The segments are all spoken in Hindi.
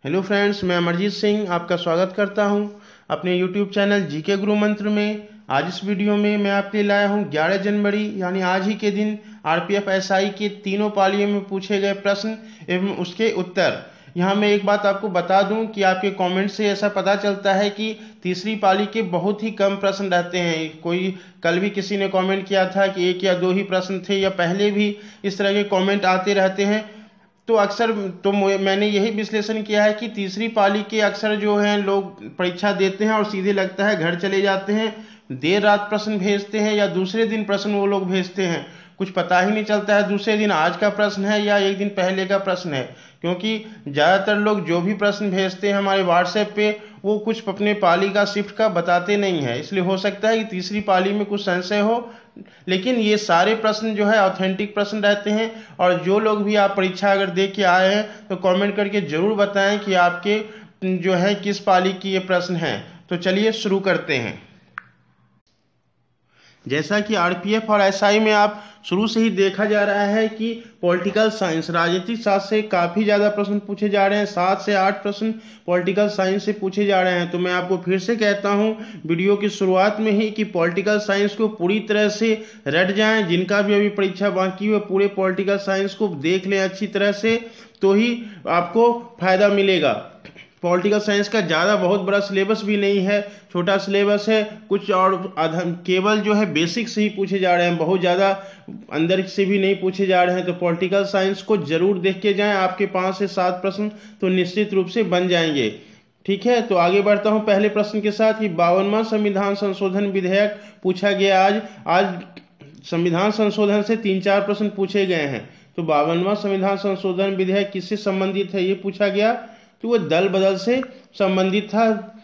हेलो फ्रेंड्स, मैं अमरजीत सिंह आपका स्वागत करता हूं अपने यूट्यूब चैनल जीके गुरु मंत्र में। आज इस वीडियो में मैं आपके लिए लाया हूं 11 जनवरी यानी आज ही के दिन आरपीएफ एसआई के तीनों पालियों में पूछे गए प्रश्न एवं उसके उत्तर। यहाँ मैं एक बात आपको बता दूं कि आपके कमेंट से ऐसा पता चलता है कि तीसरी पाली के बहुत ही कम प्रश्न रहते हैं। कोई कल भी किसी ने कमेंट किया था कि 1 या 2 ही प्रश्न थे, या पहले भी इस तरह के कमेंट आते रहते हैं। तो अक्सर मैंने यही विश्लेषण किया है कि तीसरी पाली के अक्सर जो हैं लोग परीक्षा देते हैं और सीधे लगता है घर चले जाते हैं, देर रात प्रश्न भेजते हैं या दूसरे दिन प्रश्न वो लोग भेजते हैं। कुछ पता ही नहीं चलता है दूसरे दिन आज का प्रश्न है या एक दिन पहले का प्रश्न है, क्योंकि ज़्यादातर लोग जो भी प्रश्न भेजते हैं हमारे व्हाट्सएप पे वो कुछ अपने पाली का शिफ्ट का बताते नहीं है। इसलिए हो सकता है कि तीसरी पाली में कुछ संशय हो, लेकिन ये सारे प्रश्न जो है ऑथेंटिक प्रश्न रहते हैं। और जो लोग भी आप परीक्षा अगर दे के आए हैं तो कमेंट करके ज़रूर बताएं कि आपके जो है किस पाली की ये प्रश्न हैं। तो चलिए शुरू करते हैं। जैसा कि आरपीएफ और एसआई में आप शुरू से ही देखा जा रहा है कि पॉलिटिकल साइंस राजनीतिक शास्त्र से काफ़ी ज़्यादा प्रश्न पूछे जा रहे हैं। 7 से 8 प्रश्न पॉलिटिकल साइंस से पूछे जा रहे हैं। तो मैं आपको फिर से कहता हूं वीडियो की शुरुआत में ही कि पॉलिटिकल साइंस को पूरी तरह से रट जाएं। जिनका भी अभी परीक्षा बाकी है पूरे पॉलिटिकल साइंस को देख लें अच्छी तरह से, तो ही आपको फायदा मिलेगा। पॉलिटिकल साइंस का ज़्यादा बहुत बड़ा सिलेबस भी नहीं है, छोटा सिलेबस है। कुछ और केवल जो है बेसिक से ही पूछे जा रहे हैं, बहुत ज़्यादा अंदर से भी नहीं पूछे जा रहे हैं। तो पॉलिटिकल साइंस को जरूर देख के जाएं, आपके 5 से 7 प्रश्न तो निश्चित रूप से बन जाएंगे। ठीक है, तो आगे बढ़ता हूं पहले प्रश्न के साथ कि 52वां संविधान संशोधन विधेयक पूछा गया। आज संविधान संशोधन से 3-4 प्रश्न पूछे गए हैं। तो 52वां संविधान संशोधन विधेयक किससे संबंधित है ये पूछा गया, तो वो दल बदल से संबंधित था।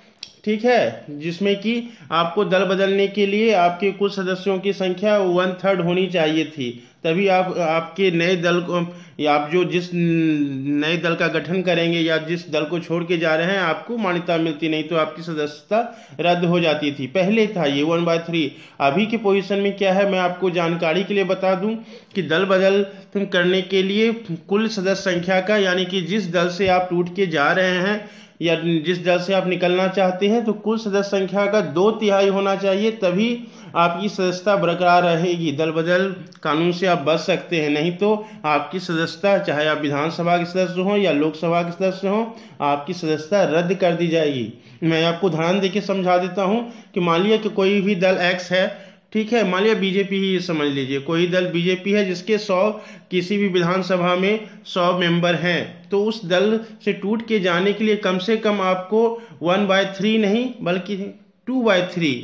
ठीक है, जिसमें कि आपको दल बदलने के लिए आपके कुल सदस्यों की संख्या 1/3 होनी चाहिए थी, तभी आप आपके नए दल को या आप जो जिस नए दल का गठन करेंगे या जिस दल को छोड़ के जा रहे हैं आपको मान्यता मिलती, नहीं तो आपकी सदस्यता रद्द हो जाती थी। पहले था ये 1/3। अभी के पोजीशन में क्या है मैं आपको जानकारी के लिए बता दूं कि दल बदल करने के लिए कुल सदस्य संख्या का, यानी कि जिस दल से आप टूट के जा रहे हैं या जिस दल से आप निकलना चाहते हैं, तो कुल सदस्य संख्या का 2/3 होना चाहिए, तभी आपकी सदस्यता बरकरार रहेगी। दल बदल कानून से आप बच सकते हैं, नहीं तो आपकी सदस्यता, चाहे आप विधानसभा के सदस्य हों या लोकसभा के सदस्य हों, आपकी सदस्यता रद्द कर दी जाएगी। मैं आपको उदाहरण देके समझा देता हूं कि मान लिया कि कोई भी दल एक्स है, ठीक है, मान लिया बीजेपी ही समझ लीजिए, कोई दल बीजेपी है जिसके 100 किसी भी विधानसभा में 100 मेंबर हैं, तो उस दल से टूट के जाने के लिए कम से कम आपको 1/3 नहीं बल्कि 2/3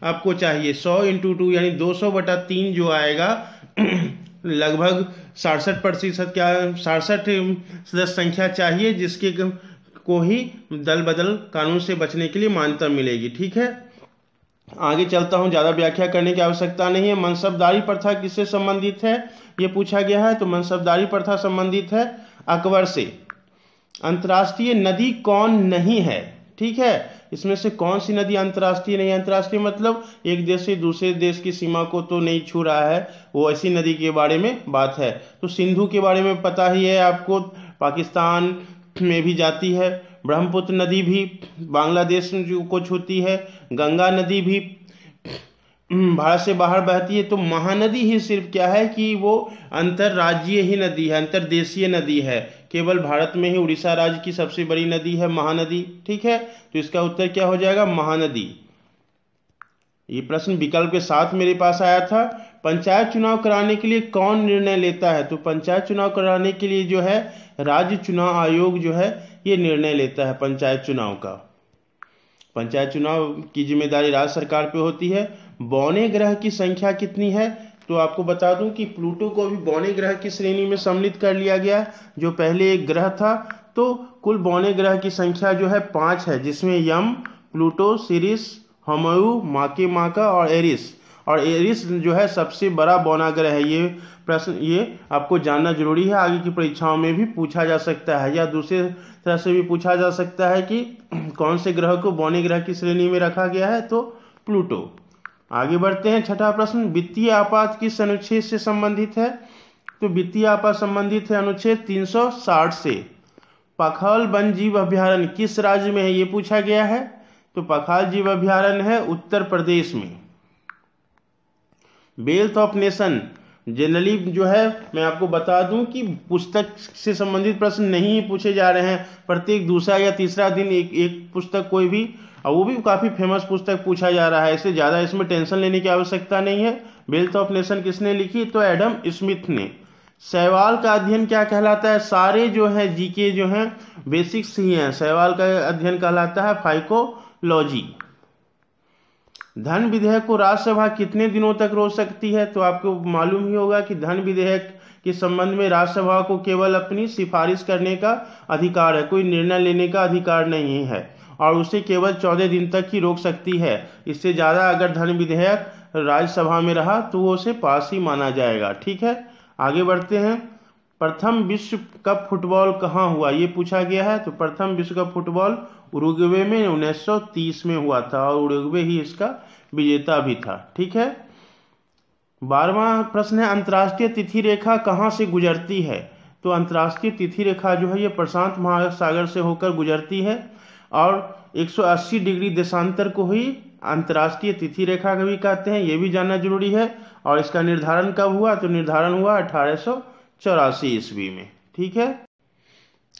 आपको चाहिए। 100 × 2 यानी 200/3 जो आएगा लगभग 67% क्या 67 सदस्य संख्या चाहिए, जिसके को ही दल बदल कानून से बचने के लिए मान्यता मिलेगी। ठीक है, आगे चलता हूं, ज्यादा व्याख्या करने की आवश्यकता नहीं है। मनसबदारी प्रथा किससे संबंधित है ये पूछा गया है। तो मनसबदारी प्रथा संबंधित है अकबर से। अंतर्राष्ट्रीय नदी कौन नहीं है, ठीक है, इसमें से कौन सी नदी अंतर्राष्ट्रीय नहीं है। अंतर्राष्ट्रीय मतलब एक देश से दूसरे देश की सीमा को तो नहीं छू रहा है, वो ऐसी नदी के बारे में बात है। तो सिंधु के बारे में पता ही है आपको, पाकिस्तान में भी जाती है। ब्रह्मपुत्र नदी भी बांग्लादेश को छूती है। गंगा नदी भी भारत से बाहर बहती है। तो महानदी ही सिर्फ क्या है कि वो अंतर्राज्यीय ही नदी है, अंतर्देशीय नदी है। केवल भारत में ही उड़ीसा राज्य की सबसे बड़ी नदी है महानदी। ठीक है, तो इसका उत्तर क्या हो जाएगा, महानदी। ये प्रश्न विकल्प के साथ मेरे पास आया था। पंचायत चुनाव कराने के लिए कौन निर्णय लेता है। तो पंचायत चुनाव कराने के लिए जो है राज्य चुनाव आयोग जो है ये निर्णय लेता है पंचायत चुनाव का। पंचायत चुनाव की जिम्मेदारी राज्य सरकार पे होती है। बौने ग्रह की संख्या कितनी है, तो आपको बता दूं कि प्लूटो को भी बौने ग्रह की श्रेणी में सम्मिलित कर लिया गया, जो पहले एक ग्रह था। तो कुल बौने ग्रह की संख्या जो है 5 है, जिसमें यम, प्लूटो, सिरिस, हमयू, माके माका और एरिस। और एरिस जो है सबसे बड़ा बौना ग्रह है। ये प्रश्न ये आपको जानना जरूरी है, आगे की परीक्षाओं में भी पूछा जा सकता है, या दूसरे तरह से भी पूछा जा सकता है कि कौन से ग्रह को बौने ग्रह की श्रेणी में रखा गया है, तो प्लूटो। आगे बढ़ते हैं, छठा प्रश्न, वित्तीय आपात किस अनुच्छेद से संबंधित है। तो वित्तीय आपात संबंधित है अनुच्छेद 360 से। पखाल वन जीव अभ्यारण्य किस राज्य में है, ये पूछा गया है। तो पखाल जीव अभ्यारण्य है उत्तर प्रदेश में। वेल्थ ऑफ नेशन जनरली जो है मैं आपको बता दूं कि पुस्तक से संबंधित प्रश्न नहीं पूछे जा रहे हैं, प्रत्येक दूसरा या तीसरा दिन एक पुस्तक कोई भी, और वो भी काफ़ी फेमस पुस्तक पूछा जा रहा है, इससे ज़्यादा इसमें टेंशन लेने की आवश्यकता नहीं है। वेल्थ ऑफ नेशन किसने लिखी, तो एडम स्मिथ ने। शैवाल का अध्ययन क्या कहलाता है, सारे जो है जीके जो हैं बेसिक्स ही हैं, शैवाल का अध्ययन कहलाता है फाइकोलॉजी। धन विधेयक को राज्यसभा कितने दिनों तक रोक सकती है, तो आपको मालूम ही होगा कि धन विधेयक के संबंध में राज्यसभा को केवल अपनी सिफारिश करने का अधिकार है, कोई निर्णय लेने का अधिकार नहीं है, और उसे केवल 14 दिन तक ही रोक सकती है। इससे ज़्यादा अगर धन विधेयक राज्यसभा में रहा तो वो उसे पास ही माना जाएगा। ठीक है, आगे बढ़ते हैं। प्रथम विश्व कप फुटबॉल कहाँ हुआ, ये पूछा गया है। तो प्रथम विश्व कप फुटबॉल उरुग्वे में 1930 में हुआ था, और उरुग्वे ही इसका विजेता भी था। ठीक है, 12वां प्रश्न है अंतर्राष्ट्रीय तिथि रेखा कहाँ से गुजरती है। तो अंतर्राष्ट्रीय तिथि रेखा जो है ये प्रशांत महासागर से होकर गुजरती है, और 180 डिग्री देशांतर को ही अंतर्राष्ट्रीय तिथि रेखा भी कहते हैं, ये भी जानना जरूरी है। और इसका निर्धारण कब हुआ, तो निर्धारण हुआ 1884 ईस्वी में। ठीक है,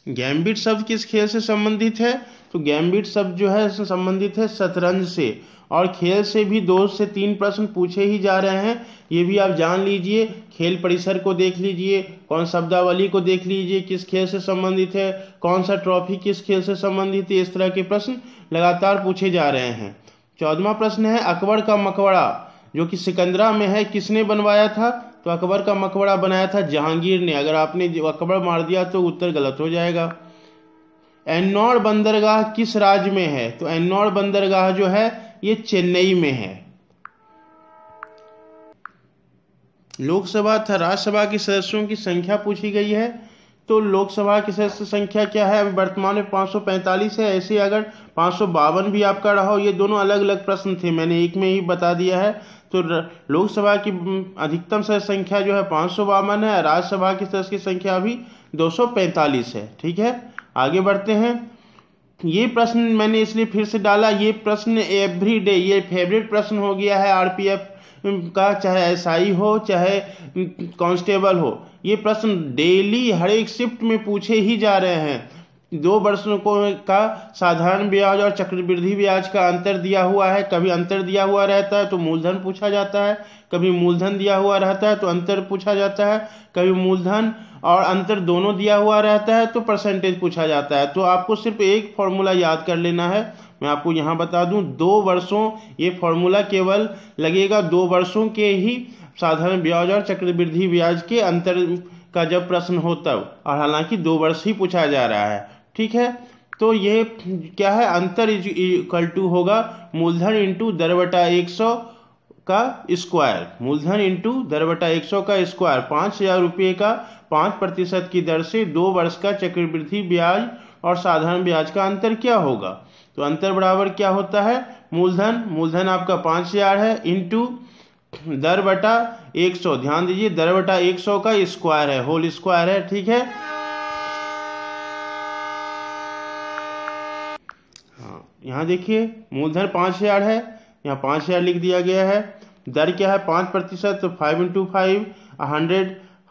गैम्बिट शब्द किस खेल से संबंधित है, तो गैम्बिट शब्द जो है संबंधित है शतरंज से, और खेल से भी 2 से 3 प्रश्न पूछे ही जा रहे हैं, ये भी आप जान लीजिए। खेल परिसर को देख लीजिए, कौन शब्दावली को देख लीजिए किस खेल से संबंधित है, कौन सा ट्रॉफी किस खेल से संबंधित है, इस तरह के प्रश्न लगातार पूछे जा रहे हैं। 14वां प्रश्न है अकबर का मकबरा जो कि सिकंदरा में है किसने बनवाया था, तो अकबर का मकबरा बनाया था जहांगीर ने। अगर आपने अकबर मार दिया तो उत्तर गलत हो जाएगा। एन्नौर बंदरगाह किस राज्य में है, तो एन्नौर बंदरगाह जो है ये चेन्नई में है। लोकसभा तथा राज्यसभा के सदस्यों की संख्या पूछी गई है। तो लोकसभा की सदस्य संख्या क्या है, अभी वर्तमान में 545 है। ऐसे अगर 552 भी आपका रहा हो, ये दोनों अलग अलग प्रश्न थे, मैंने एक में ही बता दिया है। तो लोकसभा की अधिकतम सदस्य संख्या जो है 552 है, राज्यसभा की सदस्य की संख्या अभी 245 है। ठीक है, आगे बढ़ते हैं। ये प्रश्न मैंने इसलिए फिर से डाला, ये प्रश्न एवरीडे, ये फेवरेट प्रश्न हो गया है आरपीएफ का, चाहे एसआई हो चाहे कांस्टेबल हो, ये प्रश्न डेली हर एक शिफ्ट में पूछे ही जा रहे हैं। 2 वर्षों को का साधारण ब्याज और चक्रवृद्धि ब्याज का अंतर दिया हुआ है, कभी अंतर दिया हुआ रहता है तो मूलधन पूछा जाता है, कभी मूलधन दिया हुआ रहता है तो अंतर पूछा जाता है, कभी मूलधन और अंतर दोनों दिया हुआ रहता है तो परसेंटेज पूछा जाता है। तो आपको सिर्फ एक फॉर्मूला याद कर लेना है, मैं आपको यहाँ बता दूं 2 वर्षों, ये फॉर्मूला केवल लगेगा 2 वर्षों के ही साधारण ब्याज और चक्रवृद्धि ब्याज के अंतर का जब प्रश्न हो तब, और हालांकि 2 वर्ष ही पूछा जा रहा है। ठीक है, तो ये क्या है, अंतर इक्वल टू होगा मूलधन इंटू दर बटा 100 का स्क्वायर, मूलधन इंटू दर बटा 100 का स्क्वायर। 5,000 रुपये का 5% की दर से 2 वर्ष का चक्रवृद्धि ब्याज और साधारण ब्याज का अंतर क्या होगा, तो अंतर बराबर क्या होता है, मूलधन आपका 5,000 है इंटू दर बटा 100, ध्यान दीजिए दर बटा 100 का स्क्वायर है, होल स्क्वायर है। ठीक है, हाँ यहाँ देखिए मूलधन 5,000 है, यहाँ 5,000 लिख दिया गया है। दर क्या है 5%, तो 5 इंटू 5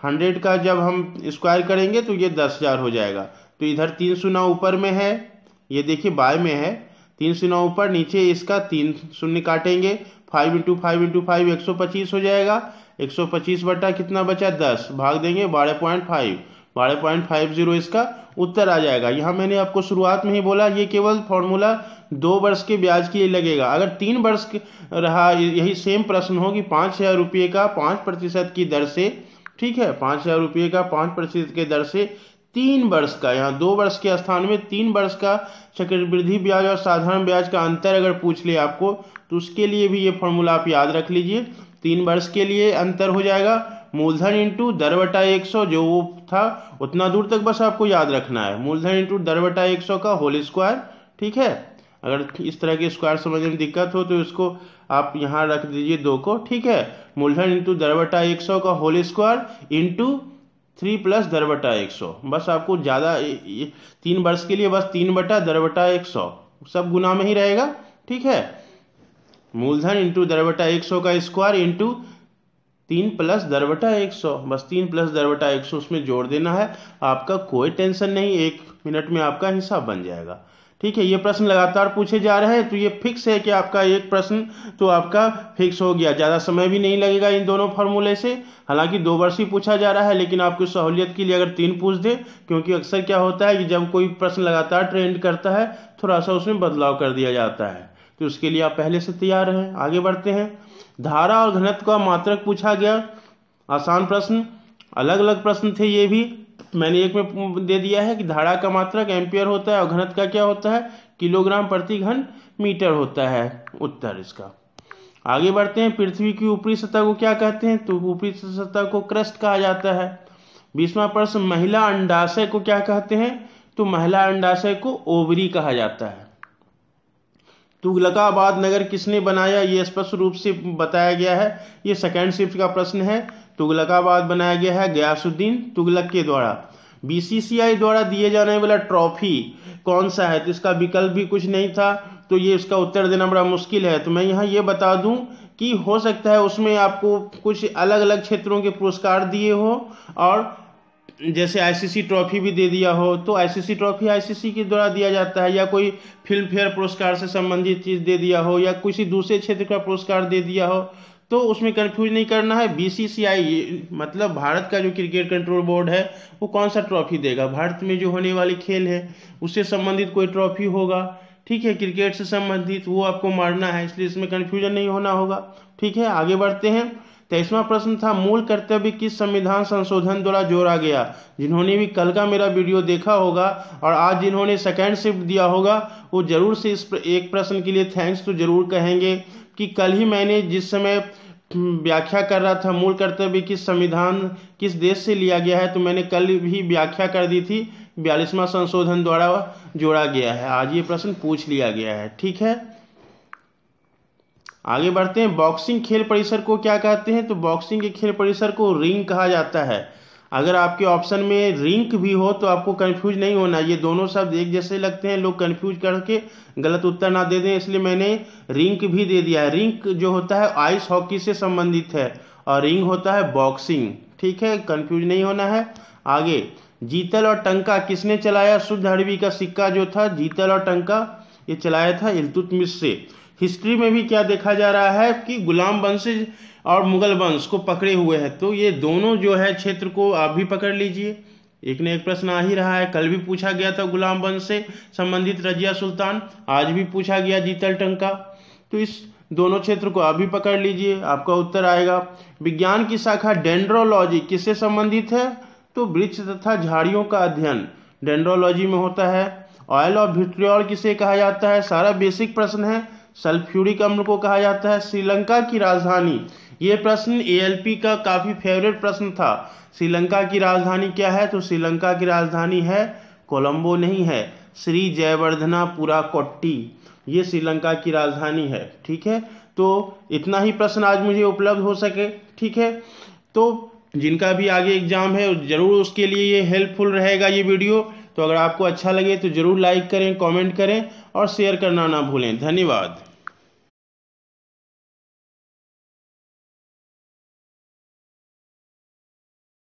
100 का जब हम स्क्वायर करेंगे तो ये 10,000 हो जाएगा। तो इधर 3 शून्य ऊपर में है, ये देखिए बाय में है, 3 शून्य ऊपर, नीचे इसका 3 शून्य काटेंगे, 5 इंटू 5 इंटू 5 125 हो जाएगा। 125 बटा कितना बचा 10, भाग देंगे 12.50 इसका उत्तर आ जाएगा। यहाँ मैंने आपको शुरुआत में ही बोला ये केवल फॉर्मूला 2 वर्ष के ब्याज के लिए लगेगा। अगर 3 वर्ष रहा यही सेम प्रश्न हो कि 5,000 रुपये का 5% की दर से, ठीक है 5,000 रुपये का 5% की दर से 3 वर्ष का, यहाँ 2 वर्ष के स्थान में 3 वर्ष का चक्रवृद्धि ब्याज और साधारण ब्याज का अंतर अगर पूछ ले आपको, तो उसके लिए भी ये फॉर्मूला आप याद रख लीजिए। 3 वर्ष के लिए अंतर हो जाएगा मूलधन इंटू दर बटा 100, जो वो था उतना दूर तक बस आपको याद रखना है, मूलधन इंटू दर बटा 100 का होल स्क्वायर। ठीक है, अगर इस तरह के स्क्वायर समझने में दिक्कत हो तो इसको आप यहाँ रख दीजिए 2 को। ठीक है, मूलधन इंटू दर बटा 100 का होल स्क्वायर इंटू 3 + 10/100। बस आपको ज़्यादा 3 वर्ष के लिए बस 3/10/100 सब गुना में ही रहेगा। ठीक है, मूलधन इंटू 10/100 का स्क्वायर इंटू 3 + 10/100, बस 3 + 10/100 उसमें जोड़ देना है। आपका कोई टेंशन नहीं, 1 मिनट में आपका हिसाब बन जाएगा। ठीक है, ये प्रश्न लगातार पूछे जा रहे हैं तो ये फिक्स है कि आपका एक प्रश्न तो आपका फिक्स हो गया, ज़्यादा समय भी नहीं लगेगा इन दोनों फार्मूले से। हालांकि 2 वर्ष ही पूछा जा रहा है, लेकिन आपकी सहूलियत के लिए अगर 3 पूछ दे, क्योंकि अक्सर क्या होता है कि जब कोई प्रश्न लगातार ट्रेंड करता है थोड़ा सा उसमें बदलाव कर दिया जाता है, तो उसके लिए आप पहले से तैयार रहें। आगे बढ़ते हैं। धारा और घनत्व का मात्रक पूछा गया, आसान प्रश्न, अलग अलग प्रश्न थे ये भी। मैंने एक में दे दिया है कि धारा का मात्रक एम्पियर होता है और घनत्व का क्या होता है, किलोग्राम प्रति घन मीटर होता है उत्तर इसका। आगे बढ़ते हैं। पृथ्वी की ऊपरी सतह को क्या कहते हैं, तो ऊपरी सतह को क्रस्ट कहा जाता है। 20वां प्रश्न, महिला अंडाशय को क्या कहते हैं, तो महिला अंडाशय को ओवरी कहा जाता है। तुगलकाबाद नगर किसने बनाया, ये स्पष्ट रूप से बताया गया है, ये सेकंड शिफ्ट का प्रश्न है। तुगलकाबाद बनाया गया है गयासुद्दीन तुगलक के द्वारा। बीसीसीआई द्वारा दिए जाने वाला ट्रॉफी कौन सा है, तो इसका विकल्प भी कुछ नहीं था, तो ये इसका उत्तर देना बड़ा मुश्किल है। तो मैं यहाँ ये बता दूं कि हो सकता है उसमें आपको कुछ अलग अलग क्षेत्रों के पुरस्कार दिए हो, और जैसे आईसीसी ट्रॉफी भी दे दिया हो, तो आईसीसी ट्रॉफी आईसीसी के द्वारा दिया जाता है, या कोई फिल्म फेयर पुरस्कार से संबंधित चीज़ दे दिया हो, या किसी दूसरे क्षेत्र का पुरस्कार दे दिया हो, तो उसमें कंफ्यूज नहीं करना है। बीसीसीआई मतलब भारत का जो क्रिकेट कंट्रोल बोर्ड है वो कौन सा ट्रॉफी देगा, भारत में जो होने वाली खेल है उससे संबंधित कोई ट्रॉफी होगा, ठीक है, क्रिकेट से संबंधित, वो आपको मारना है, इसलिए इसमें कंफ्यूजन नहीं होना होगा। ठीक है, आगे बढ़ते हैं। 23वां प्रश्न था, मूल कर्तव्य किस संविधान संशोधन द्वारा जोड़ा गया। जिन्होंने भी कल का मेरा वीडियो देखा होगा और आज जिन्होंने सेकंड शिफ्ट दिया होगा वो जरूर से इस एक प्रश्न के लिए थैंक्स तो जरूर कहेंगे कि कल ही मैंने जिस समय व्याख्या कर रहा था मूल कर्तव्य किस संविधान किस देश से लिया गया है, तो मैंने कल भी व्याख्या कर दी थी, 42वां संशोधन द्वारा जोड़ा गया है। आज ये प्रश्न पूछ लिया गया है। ठीक है, आगे बढ़ते हैं। बॉक्सिंग खेल परिसर को क्या कहते हैं, तो बॉक्सिंग के खेल परिसर को रिंग कहा जाता है। अगर आपके ऑप्शन में रिंक भी हो तो आपको कंफ्यूज नहीं होना, ये दोनों शब्द एक जैसे लगते हैं, लोग कंफ्यूज करके गलत उत्तर ना दे दें, इसलिए मैंने रिंक भी दे दिया है। रिंक जो होता है आइस हॉकी से संबंधित है और रिंग होता है बॉक्सिंग। ठीक है, कंफ्यूज नहीं होना है। आगे, जीतल और टंका किसने चलाया। शुद्ध अरबी का सिक्का जो था जीतल और टंका ये चलाया था इल्तुतमिश से। हिस्ट्री में भी क्या देखा जा रहा है कि गुलाम वंश और मुगल वंश को पकड़े हुए हैं, तो ये दोनों जो है क्षेत्र को आप भी पकड़ लीजिए, एक न एक प्रश्न आ ही रहा है। कल भी पूछा गया था गुलाम वंश से संबंधित रजिया सुल्तान, आज भी पूछा गया जीतल टंका, तो इस दोनों क्षेत्र को आप भी पकड़ लीजिए, आपका उत्तर आएगा। विज्ञान की शाखा डेंड्रोलॉजी किससे संबंधित है, तो वृक्ष तथा झाड़ियों का अध्ययन डेंड्रोलॉजी में होता है। ऑयल ऑफ विट्रियोल किसे कहा जाता है, सारा बेसिक प्रश्न है। सल्फ्यूरिक अम्ल को कहा जाता है। श्रीलंका की राजधानी, ये प्रश्न एएलपी का काफी फेवरेट प्रश्न था। श्रीलंका की राजधानी क्या है, तो श्रीलंका की राजधानी है कोलंबो नहीं है, श्री जयवर्धनापुरा कोट्टी, ये श्रीलंका की राजधानी है। ठीक है, तो इतना ही प्रश्न आज मुझे उपलब्ध हो सके। ठीक है, तो जिनका भी आगे एग्जाम है जरूर उसके लिए ये हेल्पफुल रहेगा ये वीडियो। तो अगर आपको अच्छा लगे तो जरूर लाइक करें, कमेंट करें और शेयर करना ना भूलें। धन्यवाद।